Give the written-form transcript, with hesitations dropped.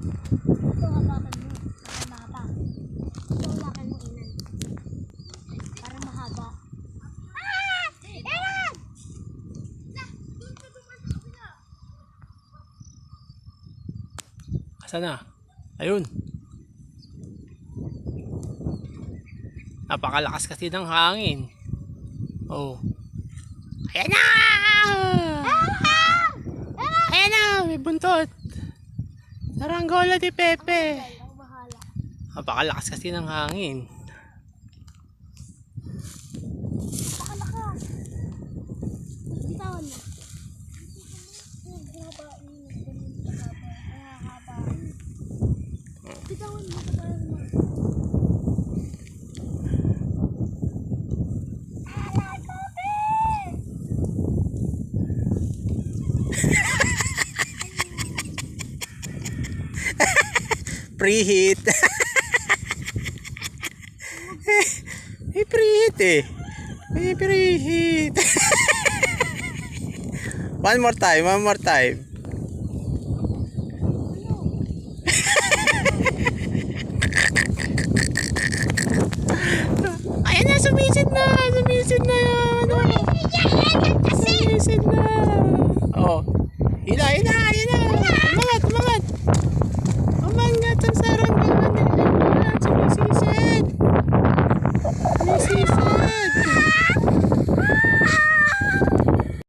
Ito hawakan mo. Para mahaba. Ito hawakan mo inan. Para mahaba. Ah! Eran! Asa na? Ayun. Napakalakas kasi ng hangin. Oh. Ayan na! Ayan na! May buntot. Saranggola di Pepe. Ako bahala. Napakalakas kasi ng hangin. Pakalakas. Bitawan mo. Bitawan mo. Bitawan mo. Preheat. May preheat eh. May preheat. One more time, one more time. Ayan na, sumisid na. Sumisid na yan. Sumisid na. Oh, hila, hila.